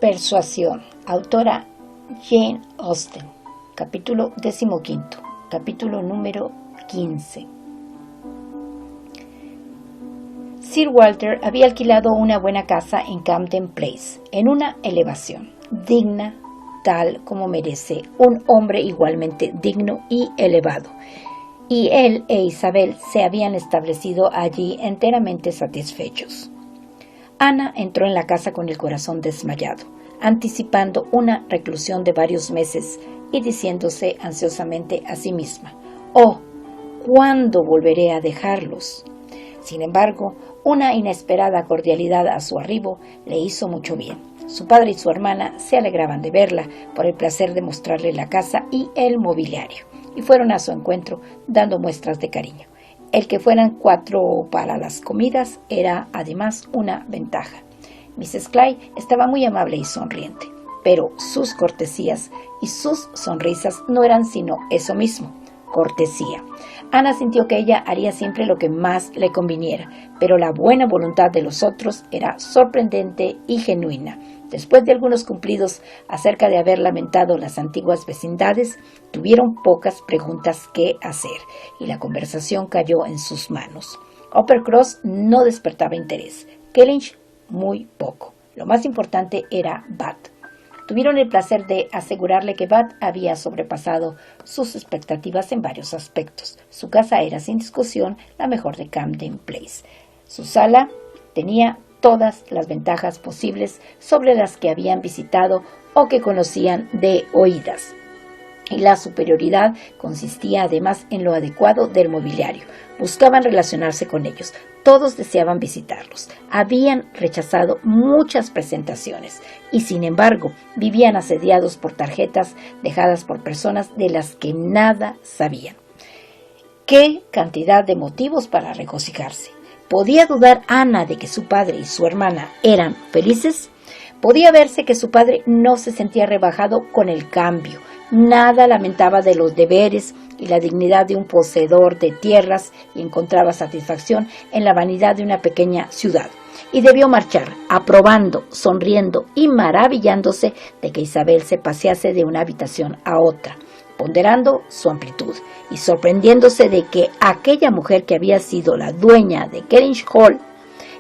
Persuasión. Autora Jane Austen. Capítulo 15. Capítulo número 15. Sir Walter había alquilado una buena casa en Camden Place, en una elevación, digna tal como merece un hombre igualmente digno y elevado, y él e Isabel se habían establecido allí enteramente satisfechos. Ana entró en la casa con el corazón desmayado, anticipando una reclusión de varios meses y diciéndose ansiosamente a sí misma: «Oh, ¿cuándo volveré a dejarlos?». Sin embargo, una inesperada cordialidad a su arribo le hizo mucho bien. Su padre y su hermana se alegraban de verla por el placer de mostrarle la casa y el mobiliario, y fueron a su encuentro dando muestras de cariño. El que fueran 4 para las comidas era además una ventaja. Mrs. Clive estaba muy amable y sonriente, pero sus cortesías y sus sonrisas no eran sino eso mismo, cortesía. Ana sintió que ella haría siempre lo que más le conviniera, pero la buena voluntad de los otros era sorprendente y genuina. Después de algunos cumplidos acerca de haber lamentado las antiguas vecindades, tuvieron pocas preguntas que hacer y la conversación cayó en sus manos. Uppercross no despertaba interés, Kellynch muy poco. Lo más importante era Bath. Tuvieron el placer de asegurarle que Bath había sobrepasado sus expectativas en varios aspectos. Su casa era sin discusión la mejor de Camden Place. Su sala tenía todas las ventajas posibles sobre las que habían visitado o que conocían de oídas. Y la superioridad consistía además en lo adecuado del mobiliario. Buscaban relacionarse con ellos. Todos deseaban visitarlos. Habían rechazado muchas presentaciones y, sin embargo, vivían asediados por tarjetas dejadas por personas de las que nada sabían. ¡Qué cantidad de motivos para regocijarse! ¿Podía dudar Ana de que su padre y su hermana eran felices? Podía verse que su padre no se sentía rebajado con el cambio. Nada lamentaba de los deberes y la dignidad de un poseedor de tierras y encontraba satisfacción en la vanidad de una pequeña ciudad. Y debió marchar, aprobando, sonriendo y maravillándose de que Isabel se pasease de una habitación a otra, ponderando su amplitud y sorprendiéndose de que aquella mujer que había sido la dueña de Kellynch Hall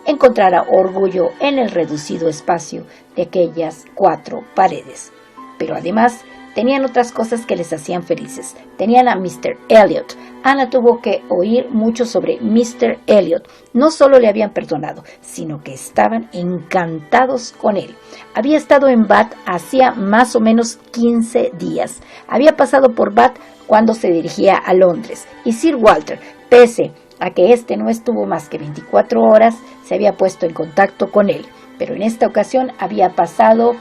encontrara orgullo en el reducido espacio de aquellas 4 paredes. Pero además tenían otras cosas que les hacían felices. Tenían a Mr. Elliot. Ana tuvo que oír mucho sobre Mr. Elliot. No solo le habían perdonado, sino que estaban encantados con él. Había estado en Bath hacía más o menos 15 días. Había pasado por Bath cuando se dirigía a Londres. Y Sir Walter, pese a que éste no estuvo más que 24 horas, se había puesto en contacto con él. Pero en esta ocasión había pasado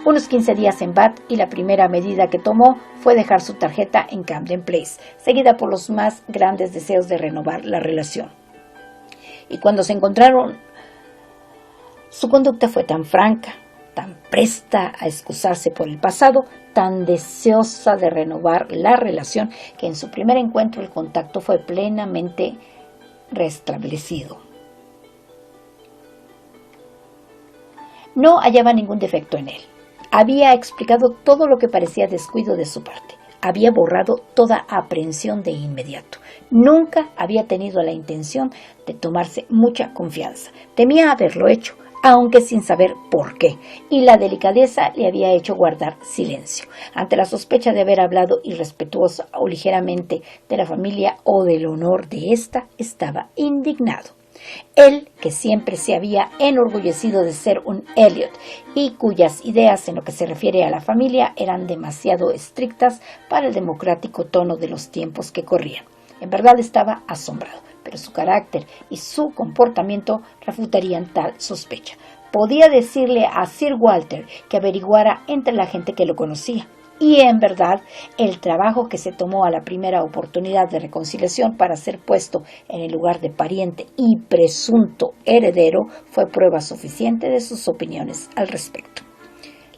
unos 15 días en Bath y la primera medida que tomó fue dejar su tarjeta en Camden Place, seguida por los más grandes deseos de renovar la relación. Y cuando se encontraron, su conducta fue tan franca, tan presta a excusarse por el pasado, tan deseosa de renovar la relación, que en su primer encuentro el contacto fue plenamente restablecido. No hallaba ningún defecto en él. Había explicado todo lo que parecía descuido de su parte. Había borrado toda aprehensión de inmediato. Nunca había tenido la intención de tomarse mucha confianza. Temía haberlo hecho, aunque sin saber por qué, y la delicadeza le había hecho guardar silencio. Ante la sospecha de haber hablado irrespetuosa o ligeramente de la familia o del honor de ésta, estaba indignado. Él, que siempre se había enorgullecido de ser un Elliot y cuyas ideas en lo que se refiere a la familia eran demasiado estrictas para el democrático tono de los tiempos que corrían. En verdad estaba asombrado, pero su carácter y su comportamiento refutarían tal sospecha. Podía decirle a Sir Walter que averiguara entre la gente que lo conocía. Y en verdad, el trabajo que se tomó a la primera oportunidad de reconciliación para ser puesto en el lugar de pariente y presunto heredero fue prueba suficiente de sus opiniones al respecto.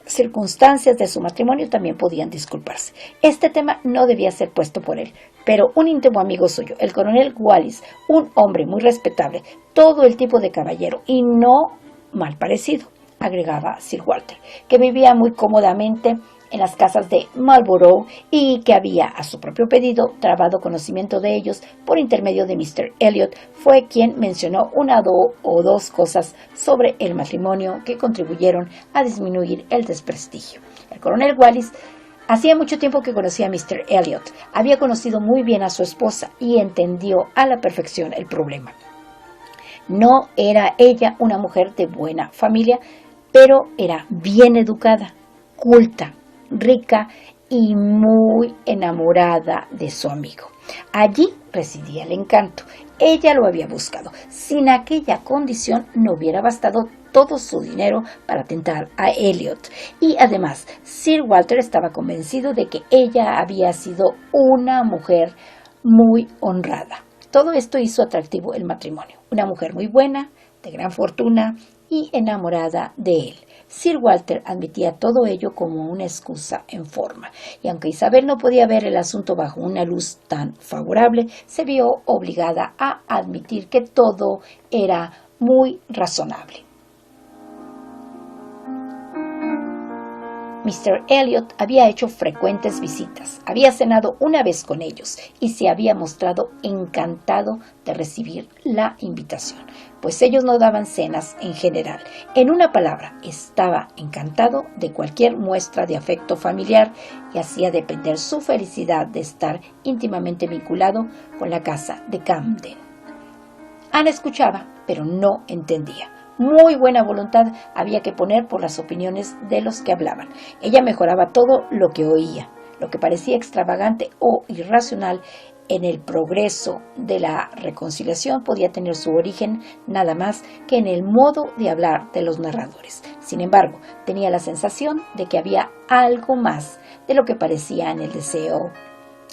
circunstancias de su matrimonio también podían disculparse. Este tema no debía ser puesto por él, pero un íntimo amigo suyo, el coronel Wallis, un hombre muy respetable, todo el tipo de caballero y no mal parecido, agregaba Sir Walter, que vivía muy cómodamente en las casas de Marlborough y que había, a su propio pedido, trabado conocimiento de ellos por intermedio de Mr. Elliot, fue quien mencionó una o dos cosas sobre el matrimonio que contribuyeron a disminuir el desprestigio. El coronel Wallis hacía mucho tiempo que conocía a Mr. Elliot, había conocido muy bien a su esposa y entendió a la perfección el problema. No era ella una mujer de buena familia, pero era bien educada, culta, rica y muy enamorada de su amigo. Allí residía el encanto. Ella lo había buscado. Sin aquella condición no hubiera bastado todo su dinero para tentar a Elliot. Y además, Sir Walter estaba convencido de que ella había sido una mujer muy honrada. Todo esto hizo atractivo el matrimonio. Una mujer muy buena, de gran fortuna y enamorada de él. Sir Walter admitía todo ello como una excusa en forma, y aunque Isabel no podía ver el asunto bajo una luz tan favorable, se vio obligada a admitir que todo era muy razonable. Mr. Elliot había hecho frecuentes visitas, había cenado una vez con ellos y se había mostrado encantado de recibir la invitación, pues ellos no daban cenas en general. En una palabra, estaba encantado de cualquier muestra de afecto familiar y hacía depender su felicidad de estar íntimamente vinculado con la casa de Camden. Ana escuchaba, pero no entendía. Muy buena voluntad había que poner por las opiniones de los que hablaban. Ella mejoraba todo lo que oía. Lo que parecía extravagante o irracional en el progreso de la reconciliación podía tener su origen nada más que en el modo de hablar de los narradores. Sin embargo, tenía la sensación de que había algo más de lo que parecía en el deseo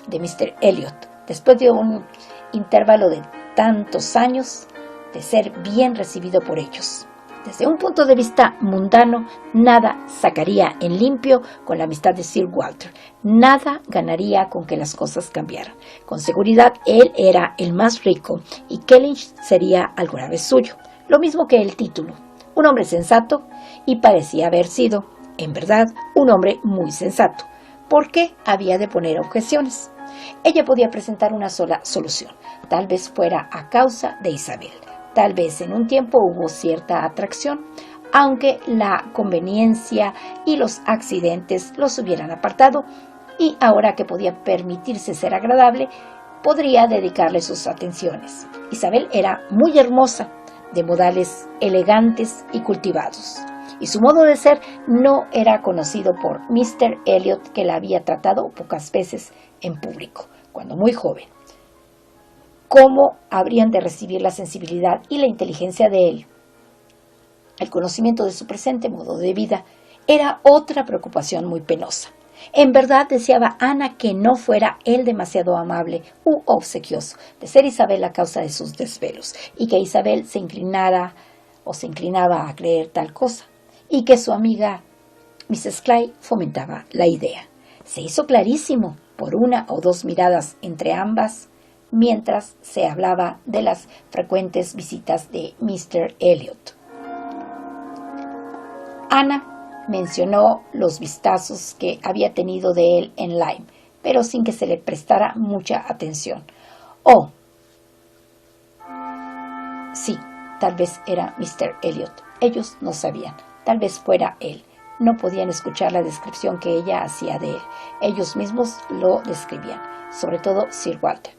de Mr. Elliot, después de un intervalo de tantos años, de ser bien recibido por ellos. Desde un punto de vista mundano, nada sacaría en limpio con la amistad de Sir Walter. Nada ganaría con que las cosas cambiaran. Con seguridad, él era el más rico y Kellynch sería alguna vez suyo. Lo mismo que el título. Un hombre sensato, y parecía haber sido, en verdad, un hombre muy sensato. ¿Por qué había de poner objeciones? Ella podía presentar una sola solución. Tal vez fuera a causa de Isabel. Tal vez en un tiempo hubo cierta atracción, aunque la conveniencia y los accidentes los hubieran apartado, y ahora que podía permitirse ser agradable, podría dedicarle sus atenciones. Isabel era muy hermosa, de modales elegantes y cultivados, y su modo de ser no era conocido por Mr. Elliot, que la había tratado pocas veces en público, cuando muy joven. ¿Cómo habrían de recibir la sensibilidad y la inteligencia de él? El conocimiento de su presente modo de vida era otra preocupación muy penosa. En verdad deseaba Ana que no fuera él demasiado amable u obsequioso, de ser Isabel la causa de sus desvelos, y que Isabel se inclinaba a creer tal cosa, y que su amiga Mrs. Clive fomentaba la idea. Se hizo clarísimo por una o dos miradas entre ambas, mientras se hablaba de las frecuentes visitas de Mr. Elliot. Ana mencionó los vistazos que había tenido de él en Lyme, pero sin que se le prestara mucha atención. Oh, sí, tal vez era Mr. Elliot. Ellos no sabían. Tal vez fuera él. No podían escuchar la descripción que ella hacía de él. Ellos mismos lo describían, sobre todo Sir Walter.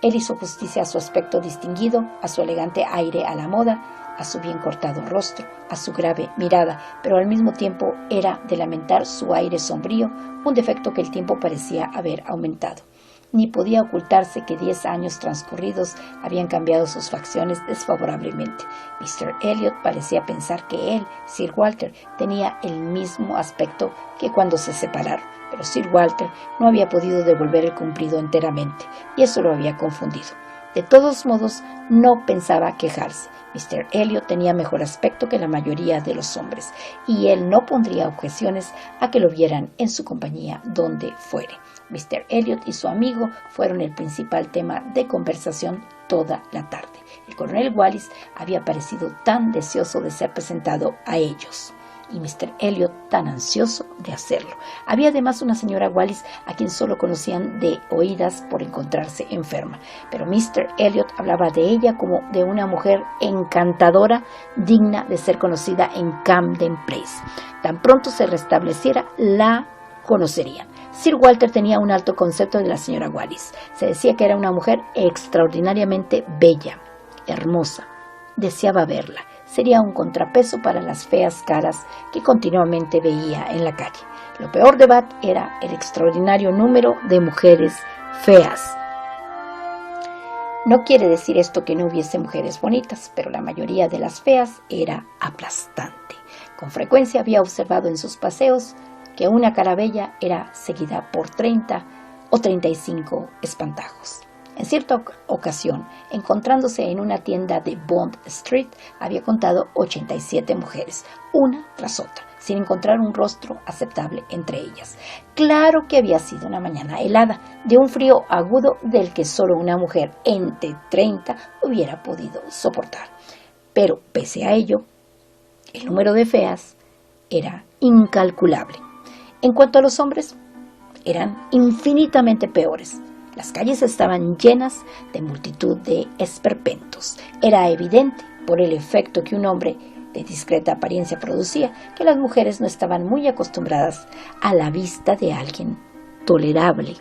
Él hizo justicia a su aspecto distinguido, a su elegante aire a la moda, a su bien cortado rostro, a su grave mirada, pero al mismo tiempo era de lamentar su aire sombrío, un defecto que el tiempo parecía haber aumentado. Ni podía ocultarse que 10 años transcurridos habían cambiado sus facciones desfavorablemente. Mr. Elliot parecía pensar que él, Sir Walter, tenía el mismo aspecto que cuando se separaron, pero Sir Walter no había podido devolver el cumplido enteramente, y eso lo había confundido. De todos modos, no pensaba quejarse. Mr. Elliot tenía mejor aspecto que la mayoría de los hombres, y él no pondría objeciones a que lo vieran en su compañía donde fuere. Mr. Elliot y su amigo fueron el principal tema de conversación toda la tarde. El coronel Wallis había parecido tan deseoso de ser presentado a ellos, y Mr. Elliot tan ansioso de hacerlo. Había además una señora Wallis a quien solo conocían de oídas por encontrarse enferma, pero Mr. Elliot hablaba de ella como de una mujer encantadora, digna de ser conocida en Camden Place. Tan pronto se restableciera, la conocerían. Sir Walter tenía un alto concepto de la señora Wallis. Se decía que era una mujer extraordinariamente bella, hermosa. Deseaba verla. Sería un contrapeso para las feas caras que continuamente veía en la calle. Lo peor de Bath era el extraordinario número de mujeres feas. No quiere decir esto que no hubiese mujeres bonitas, pero la mayoría de las feas era aplastante. Con frecuencia había observado en sus paseos que una cara bella era seguida por 30 o 35 espantajos. En cierta ocasión, encontrándose en una tienda de Bond Street, había contado 87 mujeres, una tras otra, sin encontrar un rostro aceptable entre ellas. Claro que había sido una mañana helada, de un frío agudo del que solo una mujer entre 30 hubiera podido soportar. Pero, pese a ello, el número de feas era incalculable. En cuanto a los hombres, eran infinitamente peores. Las calles estaban llenas de multitud de esperpentos. Era evidente, por el efecto que un hombre de discreta apariencia producía, que las mujeres no estaban muy acostumbradas a la vista de alguien tolerable.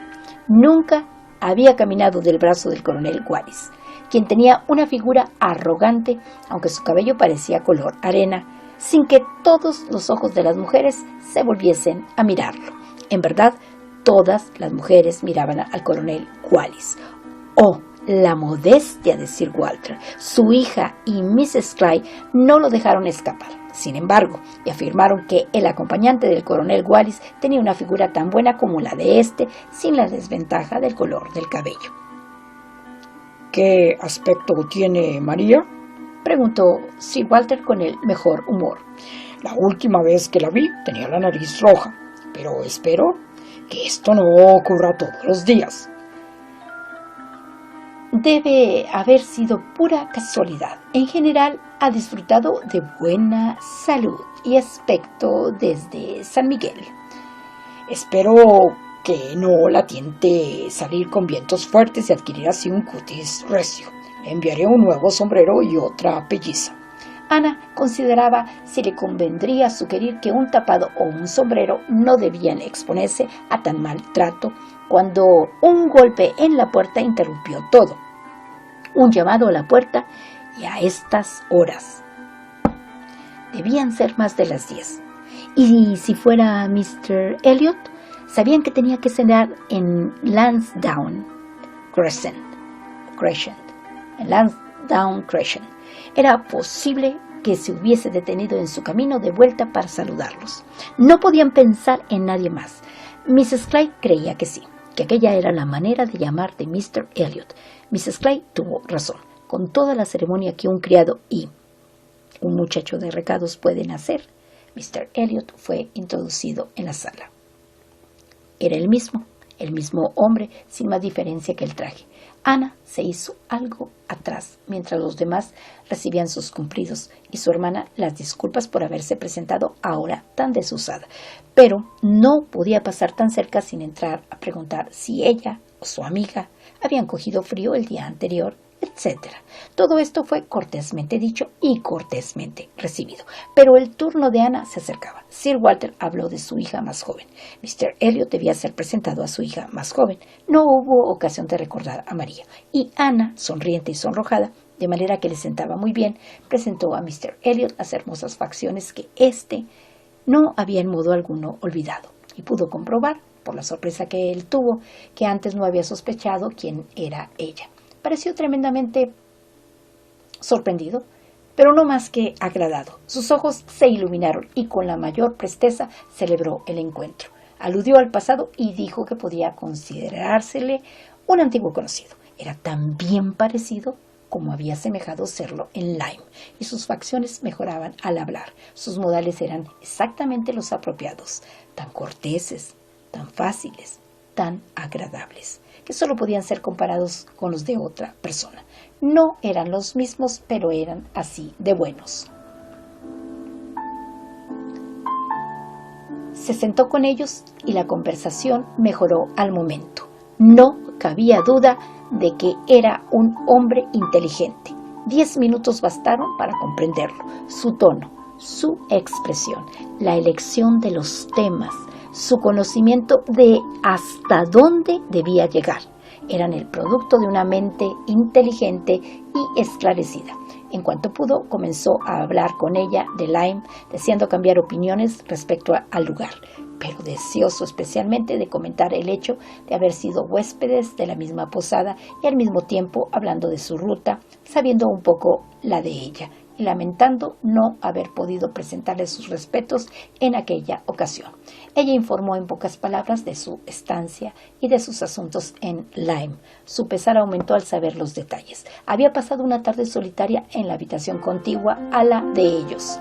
Nunca había caminado del brazo del coronel Wallis, quien tenía una figura arrogante, aunque su cabello parecía color arena, sin que todos los ojos de las mujeres se volviesen a mirarlo. En verdad, todas las mujeres miraban al coronel Wallis. Oh, la modestia de Sir Walter, su hija y Mrs. Clyde no lo dejaron escapar. Sin embargo, y afirmaron que el acompañante del coronel Wallis tenía una figura tan buena como la de éste, sin la desventaja del color del cabello. ¿Qué aspecto tiene María?, preguntó Sir Walter con el mejor humor. La última vez que la vi tenía la nariz roja, pero espero que esto no ocurra todos los días. Debe haber sido pura casualidad. En general, ha disfrutado de buena salud y aspecto desde San Miguel. Espero que no la tiente salir con vientos fuertes y adquirir así un cutis recio. Le enviaré un nuevo sombrero y otra pelliza. Ana consideraba si le convendría sugerir que un tapado o un sombrero no debían exponerse a tan mal trato, cuando un golpe en la puerta interrumpió todo. Un llamado a la puerta, y a estas horas. Debían ser más de las 10. ¿Y si fuera Mr. Elliot? Sabían que tenía que cenar en Lansdowne Crescent. En Lansdowne Crescent. Era posible que se hubiese detenido en su camino de vuelta para saludarlos. No podían pensar en nadie más. Mrs. Clyde creía que sí, que aquella era la manera de llamar de Mr. Elliot. Mrs. Clyde tuvo razón. Con toda la ceremonia que un criado y un muchacho de recados pueden hacer, Mr. Elliot fue introducido en la sala. Era el mismo hombre, sin más diferencia que el traje. Ana se hizo algo atrás, mientras los demás recibían sus cumplidos y su hermana las disculpas por haberse presentado ahora tan desusada. Pero no podía pasar tan cerca sin entrar a preguntar si ella o su amiga habían cogido frío el día anterior, etc. Todo esto fue cortésmente dicho y cortésmente recibido. Pero el turno de Ana se acercaba. Sir Walter habló de su hija más joven. Mr. Elliot debía ser presentado a su hija más joven. No hubo ocasión de recordar a María. Y Ana, sonriente y sonrojada, de manera que le sentaba muy bien, presentó a Mr. Elliot las hermosas facciones que éste no había en modo alguno olvidado. Y pudo comprobar, por la sorpresa que él tuvo, que antes no había sospechado quién era ella. Pareció tremendamente sorprendido, pero no más que agradado. Sus ojos se iluminaron y con la mayor presteza celebró el encuentro. Aludió al pasado y dijo que podía considerársele un antiguo conocido. Era tan bien parecido como había semejado serlo en Lime, y sus facciones mejoraban al hablar. Sus modales eran exactamente los apropiados, tan corteses, tan fáciles, tan agradables, que solo podían ser comparados con los de otra persona. No eran los mismos, pero eran así de buenos. Se sentó con ellos y la conversación mejoró al momento. No cabía duda de que era un hombre inteligente. 10 minutos bastaron para comprenderlo. Su tono, su expresión, la elección de los temas, su conocimiento de hasta dónde debía llegar, eran el producto de una mente inteligente y esclarecida. En cuanto pudo, comenzó a hablar con ella de Lime, deseando cambiar opiniones respecto al lugar, pero deseoso especialmente de comentar el hecho de haber sido huéspedes de la misma posada y al mismo tiempo hablando de su ruta, sabiendo un poco la de ella y lamentando no haber podido presentarle sus respetos en aquella ocasión. Ella informó en pocas palabras de su estancia y de sus asuntos en Lime. Su pesar aumentó al saber los detalles. Había pasado una tarde solitaria en la habitación contigua a la de ellos.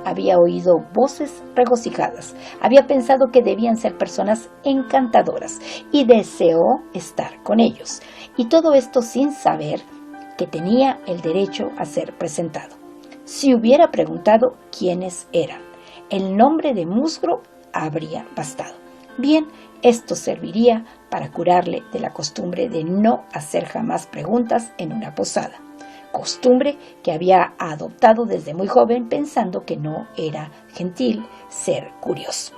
Había oído voces regocijadas. Había pensado que debían ser personas encantadoras y deseó estar con ellos. Y todo esto sin saber que tenía el derecho a ser presentado. Si hubiera preguntado quiénes eran, el nombre de Musgrove habría bastado. Bien, esto serviría para curarle de la costumbre de no hacer jamás preguntas en una posada. Costumbre que había adoptado desde muy joven pensando que no era gentil ser curioso.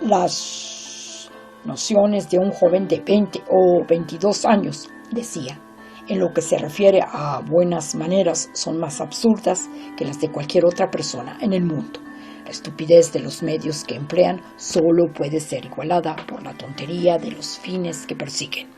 Las nociones de un joven de 20 o 22 años, decía, en lo que se refiere a buenas maneras, son más absurdas que las de cualquier otra persona en el mundo. La estupidez de los medios que emplean solo puede ser igualada por la tontería de los fines que persiguen.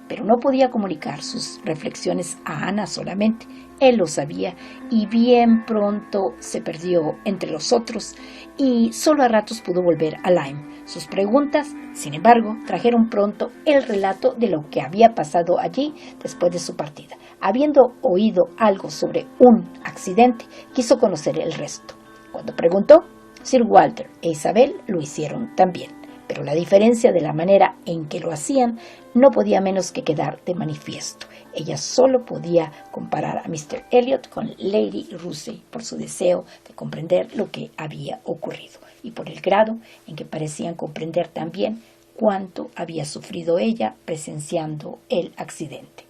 Pero no podía comunicar sus reflexiones a Ana solamente. Él lo sabía y bien pronto se perdió entre los otros y solo a ratos pudo volver a Lime. Sus preguntas, sin embargo, trajeron pronto el relato de lo que había pasado allí después de su partida. Habiendo oído algo sobre un accidente, quiso conocer el resto. Cuando preguntó, Sir Walter e Isabel lo hicieron también. Pero la diferencia de la manera en que lo hacían no podía menos que quedar de manifiesto. Ella solo podía comparar a Mr. Elliot con Lady Russell por su deseo de comprender lo que había ocurrido y por el grado en que parecían comprender también cuánto había sufrido ella presenciando el accidente.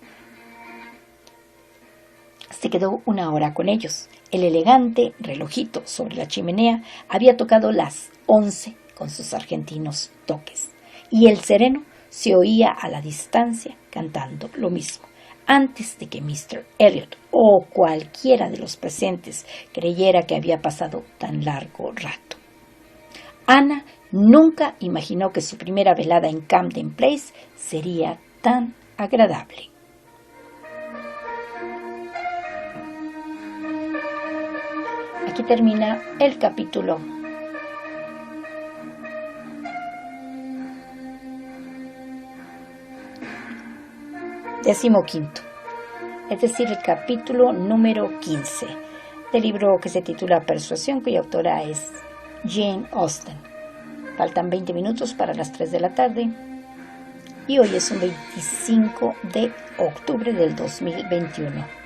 Se quedó una hora con ellos. El elegante relojito sobre la chimenea había tocado las 11 con sus argentinos toques, y el sereno se oía a la distancia cantando lo mismo, antes de que Mr. Elliot o cualquiera de los presentes creyera que había pasado tan largo rato. Ana nunca imaginó que su primera velada en Camden Place sería tan agradable. Aquí termina el capítulo 15, es decir, el capítulo número 15 del libro que se titula Persuasión, cuya autora es Jane Austen. Faltan 20 minutos para las 3 de la tarde y hoy es un 25 de octubre del 2021.